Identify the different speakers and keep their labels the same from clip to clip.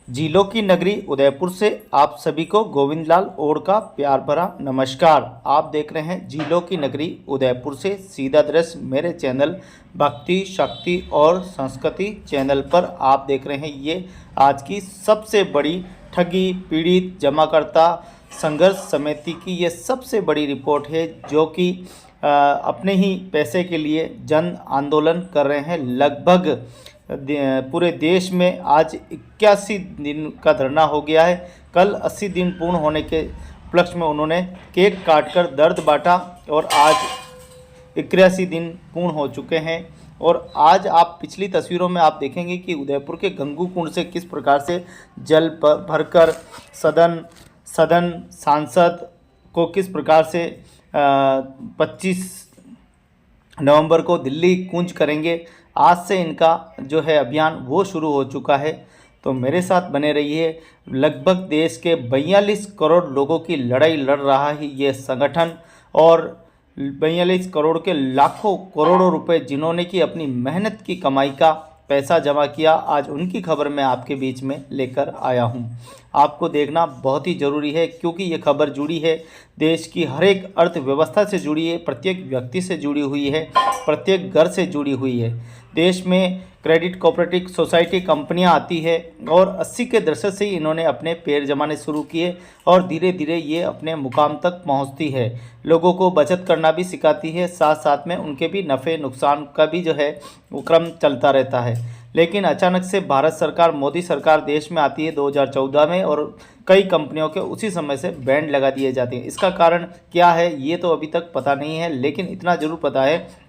Speaker 1: झीलों की नगरी उदयपुर से आप सभी को गोविंदलाल ओड का प्यार भरा नमस्कार। आप देख रहे हैं झीलों की नगरी उदयपुर से सीधा दृश्य मेरे चैनल भक्ति शक्ति और संस्कृति चैनल पर। आप देख रहे हैं ये आज की सबसे बड़ी ठगी पीड़ित जमाकर्ता संघर्ष समिति की ये सबसे बड़ी रिपोर्ट है, जो कि अपने ही पैसे के लिए जन आंदोलन कर रहे हैं। लगभग पूरे देश में आज 81 दिन का धरना हो गया है। कल 80 दिन पूर्ण होने के उपलक्ष्य में उन्होंने केक काटकर दर्द बांटा और आज 81 दिन पूर्ण हो चुके हैं। और आज आप पिछली तस्वीरों में आप देखेंगे कि उदयपुर के गंगू कुंड से किस प्रकार से जल भरकर सदन सांसद को किस प्रकार से 25 नवंबर को दिल्ली कूच करेंगे। आज से इनका जो है अभियान वो शुरू हो चुका है। तो मेरे साथ बने रहिए। लगभग देश के 42 करोड़ लोगों की लड़ाई लड़ रहा है ये संगठन, और 42 करोड़ के लाखों करोड़ों रुपए जिन्होंने की अपनी मेहनत की कमाई का पैसा जमा किया, आज उनकी खबर मैं आपके बीच में लेकर आया हूं। आपको देखना बहुत ही ज़रूरी है, क्योंकि ये खबर जुड़ी है देश की हर एक अर्थव्यवस्था से जुड़ी है, प्रत्येक व्यक्ति से जुड़ी हुई है, प्रत्येक घर से जुड़ी हुई है। देश में क्रेडिट कोऑपरेटिव सोसाइटी कंपनियां आती है और 80 के दशक से ही इन्होंने अपने पैर जमाने शुरू किए और धीरे धीरे ये अपने मुकाम तक पहुंचती है। लोगों को बचत करना भी सिखाती है, साथ साथ में उनके भी नफ़े नुकसान का भी जो है वो क्रम चलता रहता है। लेकिन अचानक से भारत सरकार, मोदी सरकार देश में आती है 2014 में, और कई कंपनियों के उसी समय से बैंड लगा दिए जाते हैं। इसका कारण क्या है ये तो अभी तक पता नहीं है, लेकिन इतना ज़रूर पता है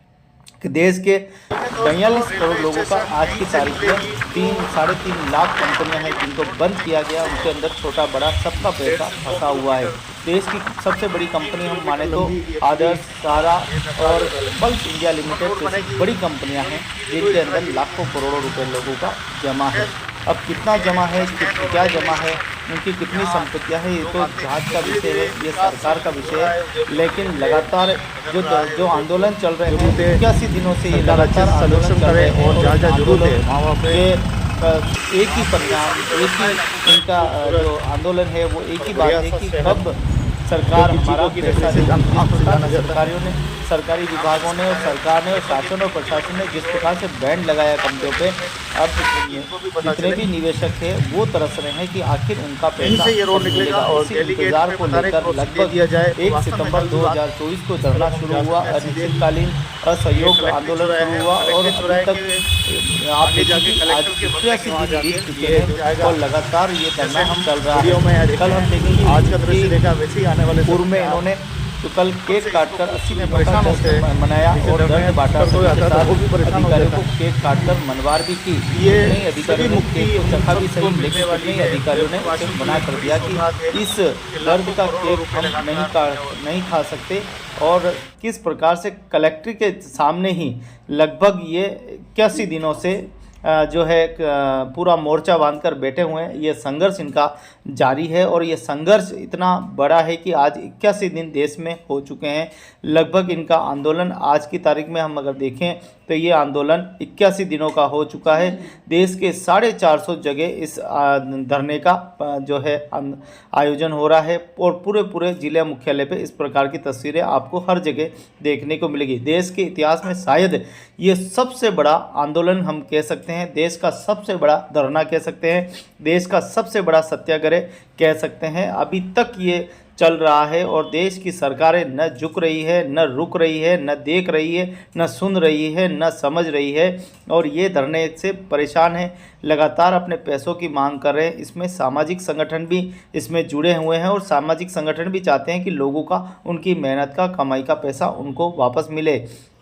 Speaker 1: कि देश के 42 करोड़ लोगों का आज की तारीख में 3-3.5 लाख कंपनियां हैं जिनको बंद किया गया। उनके अंदर छोटा बड़ा सबका पैसा फंसा हुआ है। देश की सबसे बड़ी कंपनी हम माने तो आदर्श, सहारा और बल्क इंडिया लिमिटेड जैसी बड़ी कंपनियां हैं जिनके अंदर लाखों करोड़ों रुपए लोगों का जमा है। अब कितना जमा है, क्या जमा है, उनकी कितनी संपत्तियां हैं, ये तो जांच का विषय है, ये सरकार का विषय है। लेकिन लगातार जो आंदोलन चल रहे हैं 81 दिनों से ये लगातार आंदोलन कर रहे हैं, और जहाँ जरूरत है वहाँ एक ही परिणाम, एक ही इनका जो आंदोलन है वो एक ही बात है कि कब सरकार हमारा पैसा सरकारियों ने, सरकारी विभागों ने और सरकार ने और शासन और प्रशासन ने जिस प्रकार से बैंड लगाया कंपनियों पे, अब जितने भी निवेशक थे वो तरस रहे हैं कि आखिर उनका पैसा निकलेगा। और इसी इंतजार को लेकर लगभग 1 सितंबर 2024 को धरना शुरू हुआ, अनिश्चितकालीन असहयोग आंदोलन शुरू हुआ, और अभी तक आप देखेंगे आज 81 दिन बीत चुके हैं और लगातार ये धरना हम चल रहा है। कल हम देखेंगे आज का दृश्य देखा वैसे ही आने वाले पूर्व में इन्होंने तो कल केक काटकर 80 में मनाया और दर्द बांटा। अधिकारियों को केक काटकर मनवार भी की। ये अधिकारियों ने केक को चखा भी सही, लेकिन कितने अधिकारियों ने उसे मना कर दिया कि इस दर्द का केक हम नहीं खा सकते। और किस प्रकार से कलेक्टर के सामने ही लगभग ये 81 दिनों से जो है पूरा मोर्चा बांधकर बैठे हुए हैं। ये संघर्ष इनका जारी है, और ये संघर्ष इतना बड़ा है कि आज 81 दिन देश में हो चुके हैं। लगभग इनका आंदोलन आज की तारीख में हम अगर देखें तो ये आंदोलन 81 दिनों का हो चुका है। देश के 450 जगह इस धरने का जो है आयोजन हो रहा है, और पूरे जिले मुख्यालय पे इस प्रकार की तस्वीरें आपको हर जगह देखने को मिलेगी। देश के इतिहास में शायद ये सबसे बड़ा आंदोलन हम कह सकते हैं, देश का सबसे बड़ा धरना कह सकते हैं, देश का सबसे बड़ा सत्याग्रह कह सकते हैं। अभी तक ये चल रहा है और देश की सरकारें न झुक रही है, न रुक रही है, न देख रही है, न सुन रही है, न समझ रही है, और ये धरने से परेशान है, लगातार अपने पैसों की मांग कर रहे हैं। इसमें सामाजिक संगठन भी इसमें जुड़े हुए हैं, और सामाजिक संगठन भी चाहते हैं कि लोगों का, उनकी मेहनत का, कमाई का पैसा उनको वापस मिले।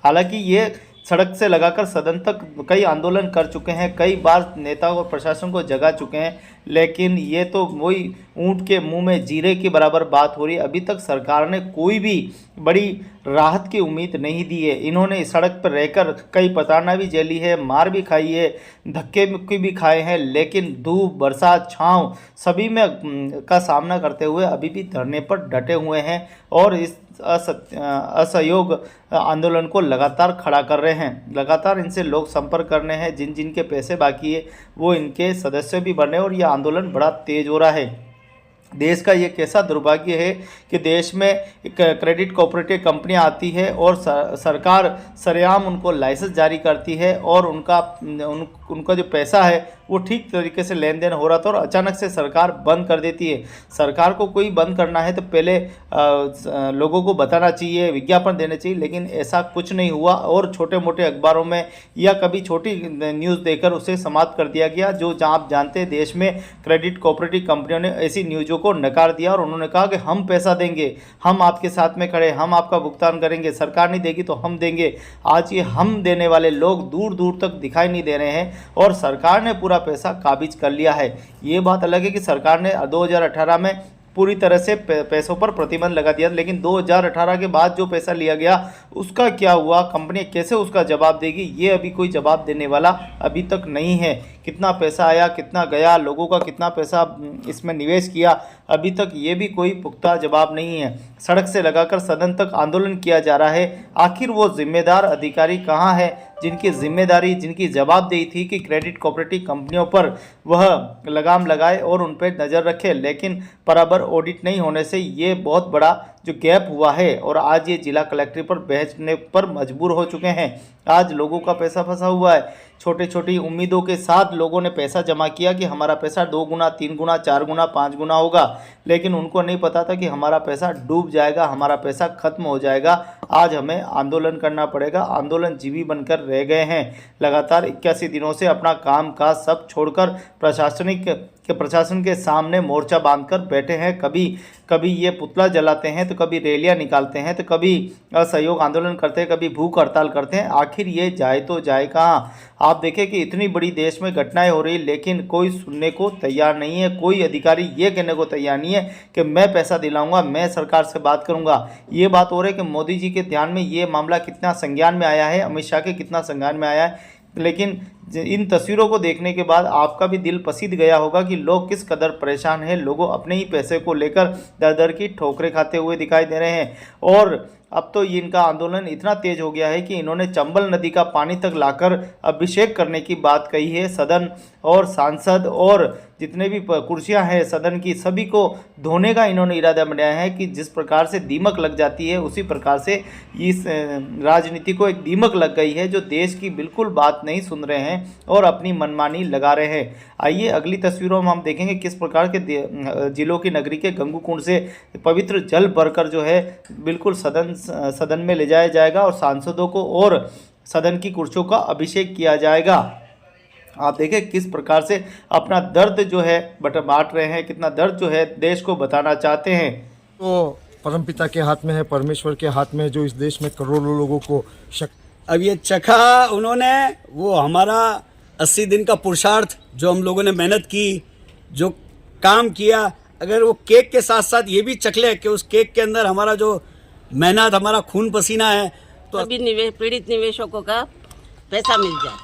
Speaker 1: हालांकि ये सड़क से लगाकर सदन तक कई आंदोलन कर चुके हैं, कई बार नेता और प्रशासन को जगा चुके हैं, लेकिन ये तो वही ऊंट के मुंह में जीरे के बराबर बात हो रही है। अभी तक सरकार ने कोई भी बड़ी राहत की उम्मीद नहीं दी है। इन्होंने सड़क पर रहकर कई प्रताड़ना भी झेली है, मार भी खाई है, धक्के मुक्के भी खाए हैं, लेकिन धूप बरसात छांव सभी में का सामना करते हुए अभी भी धरने पर डटे हुए हैं और इस असहयोग आंदोलन को लगातार खड़ा कर रहे हैं। लगातार इनसे लोग संपर्क कर रहे हैं, जिन जिन के पैसे बाकी है वो इनके सदस्य भी बन रहे हैं और यह आंदोलन बड़ा तेज हो रहा है। देश का ये कैसा दुर्भाग्य है कि देश में एक क्रेडिट कोऑपरेटिव कंपनियां आती है और सरकार सरेआम उनको लाइसेंस जारी करती है और उनका जो पैसा है वो ठीक तरीके से लेन देन हो रहा था और अचानक से सरकार बंद कर देती है। सरकार को कोई बंद करना है तो पहले लोगों को बताना चाहिए, विज्ञापन देना चाहिए, लेकिन ऐसा कुछ नहीं हुआ और छोटे मोटे अखबारों में या कभी छोटी न्यूज़ देकर उसे समाप्त कर दिया गया। जो जहाँ आप जानते हैं देश में क्रेडिट कोऑपरेटिव कंपनियों ने ऐसी न्यूज़ों को नकार दिया और उन्होंने कहा कि हम पैसा देंगे, हम आपके साथ में खड़े, हम आपका भुगतान करेंगे, सरकार नहीं देगी तो हम देंगे। आज ये हम देने वाले लोग दूर दूर तक दिखाई नहीं दे रहे हैं और सरकार ने पूरा पैसा काबिज कर लिया है। ये बात अलग है कि सरकार ने 2018 में पूरी तरह से पैसों पर प्रतिबंध लगा दिया, लेकिन 2018 के बाद जो पैसा लिया गया उसका क्या हुआ, कंपनी कैसे उसका जवाब देगी, ये अभी कोई जवाब देने वाला अभी तक नहीं है। कितना पैसा आया, कितना गया, लोगों का कितना पैसा इसमें निवेश किया, अभी तक ये भी कोई पुख्ता जवाब नहीं है। सड़क से लगाकर सदन तक आंदोलन किया जा रहा है। आखिर वो जिम्मेदार अधिकारी कहाँ है जिनकी जिम्मेदारी, जिनकी जवाबदेही थी कि क्रेडिट कोऑपरेटिव कंपनियों पर वह लगाम लगाए और उन पर नज़र रखे, लेकिन बराबर ऑडिट नहीं होने से ये बहुत बड़ा जो गैप हुआ है और आज ये जिला कलेक्टर पर भेजने पर मजबूर हो चुके हैं। आज लोगों का पैसा फंसा हुआ है। छोटी छोटी उम्मीदों के साथ लोगों ने पैसा जमा किया कि हमारा पैसा 2 गुना, 3 गुना, 4 गुना, 5 गुना होगा, लेकिन उनको नहीं पता था कि हमारा पैसा डूब जाएगा, हमारा पैसा खत्म हो जाएगा। आज हमें आंदोलन करना पड़ेगा। आंदोलन जीवी बनकर रह गए हैं। लगातार 81 दिनों से अपना काम काज सब छोड़कर प्रशासन के सामने मोर्चा बांधकर बैठे हैं। कभी ये पुतला जलाते हैं तो कभी रैलियां निकालते हैं तो कभी असहयोग आंदोलन करते हैं, कभी भूख हड़ताल करते हैं। आखिर ये जाए तो जाए कहाँ? आप देखें कि इतनी बड़ी देश में घटनाएं हो रही, लेकिन कोई सुनने को तैयार नहीं है। कोई अधिकारी ये कहने को तैयार नहीं है कि मैं पैसा दिलाऊंगा, मैं सरकार से बात करूंगा। ये बात हो रही है कि मोदी जी के ध्यान में ये मामला कितना संज्ञान में आया है, अमित शाह के कितना संज्ञान में आया है, लेकिन इन तस्वीरों को देखने के बाद आपका भी दिल पसीज गया होगा कि लोग किस कदर परेशान हैं। लोगों अपने ही पैसे को लेकर दर दर की ठोकरें खाते हुए दिखाई दे रहे हैं और अब तो इनका आंदोलन इतना तेज हो गया है कि इन्होंने चंबल नदी का पानी तक लाकर अभिषेक करने की बात कही है। सदन और सांसद और जितने भी कुर्सियां हैं सदन की, सभी को धोने का इन्होंने इरादा बनाया है कि जिस प्रकार से दीमक लग जाती है उसी प्रकार से इस राजनीति को एक दीमक लग गई है, जो देश की बिल्कुल बात नहीं सुन रहे हैं और अपनी मनमानी लगा रहे हैं। आइए अगली तस्वीरों में हम देखेंगे किस प्रकार के जिलों की नगरी के गंगू कुंड से पवित्र जल भरकर जो है बिल्कुल सदन में ले जाया जाएगा और सांसदों को और सदन की कुर्सियों का अभिषेक किया जाएगा। आप देखें किस प्रकार से अपना दर्द जो है बांट रहे हैं, कितना दर्द जो है देश को बताना चाहते हैं।
Speaker 2: तो परमपिता के हाथ में है, परमेश्वर के हाथ में, जो इस देश में करोड़ों लोगों को
Speaker 3: अब ये चखा उन्होंने, वो हमारा 80 दिन का पुरुषार्थ जो हम लोगों ने मेहनत की, जो काम किया, अगर वो केक के साथ साथ ये भी चख ले कि उस केक के अंदर हमारा जो मेहनत, हमारा खून पसीना है, तो
Speaker 4: अभी पीड़ित निवेशकों का पैसा मिल जाए,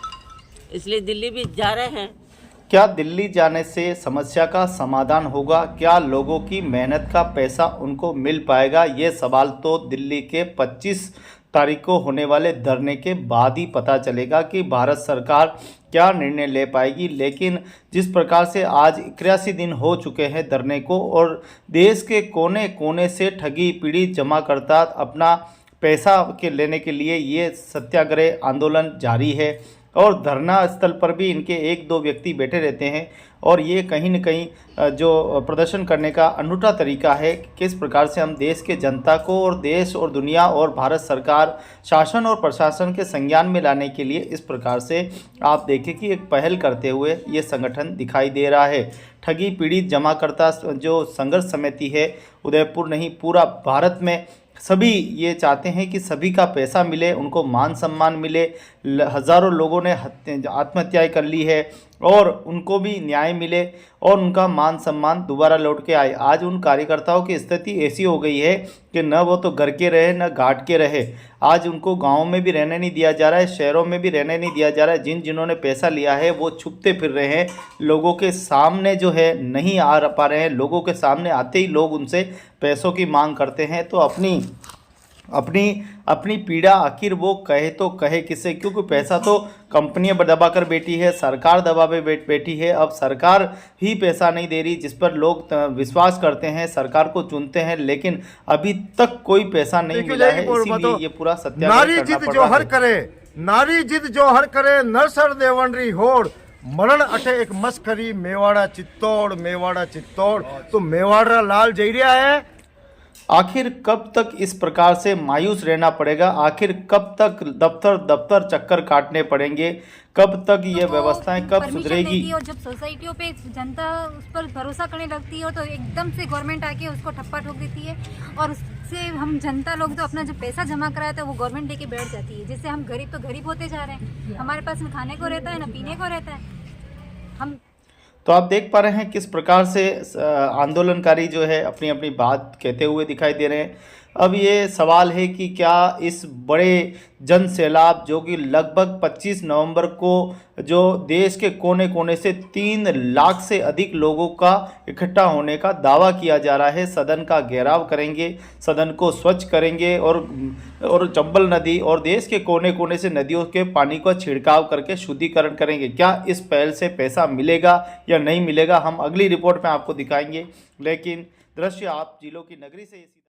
Speaker 4: इसलिए दिल्ली भी जा रहे हैं।
Speaker 1: क्या दिल्ली जाने से समस्या का समाधान होगा? क्या लोगों की मेहनत का पैसा उनको मिल पाएगा? ये सवाल तो दिल्ली के 25 तारीख को होने वाले धरने के बाद ही पता चलेगा कि भारत सरकार क्या निर्णय ले पाएगी। लेकिन जिस प्रकार से आज 81 दिन हो चुके हैं धरने को और देश के कोने कोने से ठगी पीड़ित जमाकर्ता अपना पैसा के लेने के लिए ये सत्याग्रह आंदोलन जारी है और धरना स्थल पर भी इनके 1-2 व्यक्ति बैठे रहते हैं और ये कहीं न कहीं जो प्रदर्शन करने का अनूठा तरीका है किस प्रकार से हम देश के जनता को और देश और दुनिया और भारत सरकार शासन और प्रशासन के संज्ञान में लाने के लिए इस प्रकार से आप देखें कि एक पहल करते हुए ये संगठन दिखाई दे रहा है। ठगी पीड़ित जमाकर्ता जो संघर्ष समिति है, उदयपुर नहीं पूरा भारत में सभी ये चाहते हैं कि सभी का पैसा मिले, उनको मान सम्मान मिले, हज़ारों लोगों ने आत्महत्याएं कर ली है और उनको भी न्याय मिले और उनका मान सम्मान दोबारा लौट के आए। आज उन कार्यकर्ताओं की स्थिति ऐसी हो गई है कि न वो तो घर के रहे न घाट के रहे। आज उनको गाँव में भी रहने नहीं दिया जा रहा है, शहरों में भी रहने नहीं दिया जा रहा है। जिन्होंने पैसा लिया है वो छुपते फिर रहे हैं, लोगों के सामने जो है नहीं आ पा रहे हैं। लोगों के सामने आते ही लोग उनसे पैसों की मांग करते हैं। तो अपनी पीड़ा आखिर वो कहे तो कहे किससे, क्योंकि पैसा तो कंपनियां दबा कर बैठी है, सरकार दबा पे बैठी है। अब सरकार ही पैसा नहीं दे रही, जिस पर लोग विश्वास करते हैं, सरकार को चुनते हैं, लेकिन अभी तक कोई पैसा नहीं मिला है। इसीलिए ये पूरा सत्याग्रह
Speaker 2: नारी
Speaker 1: करना
Speaker 2: जिद
Speaker 1: पड़
Speaker 2: जो
Speaker 1: रहा
Speaker 2: हर
Speaker 1: है।
Speaker 2: करे, नारी जिद जो हर करे, नरसर देवनरी होड़, मरण अठे एक मस्करी, मेवाड़ा चित्तौड़। तो मेवाड़ा लाल जई रहा है।
Speaker 1: आखिर कब तक इस प्रकार से मायूस रहना पड़ेगा? आखिर कब तक दफ्तर चक्कर काटने पड़ेंगे? कब तक ये व्यवस्थाएं कब
Speaker 5: परमिशन
Speaker 1: सुधरेगी?
Speaker 5: देती है और जब सोसाइटियों पे जनता उस पर भरोसा करने लगती है तो एकदम से गवर्नमेंट आके उसको ठप्पा ठोक देती है और उससे हम जनता लोग तो अपना जो पैसा जमा कराया था वो गवर्नमेंट लेके बैठ जाती है, जिससे हम गरीब तो गरीब होते जा रहे हैं। हमारे पास न खाने को रहता है न पीने को रहता है। हम
Speaker 1: तो आप देख पा रहे हैं किस प्रकार से आंदोलनकारी जो है अपनी अपनी बात कहते हुए दिखाई दे रहे हैं। अब ये सवाल है कि क्या इस बड़े जन सैलाब जो कि लगभग 25 नवंबर को जो देश के कोने कोने से 3 लाख से अधिक लोगों का इकट्ठा होने का दावा किया जा रहा है, सदन का घेराव करेंगे, सदन को स्वच्छ करेंगे और चंबल नदी और देश के कोने कोने से नदियों के पानी का छिड़काव करके शुद्धिकरण करेंगे। क्या इस पहल से पैसा मिलेगा या नहीं मिलेगा, हम अगली रिपोर्ट में आपको दिखाएंगे। लेकिन दृश्य आप जिलों की नगरी से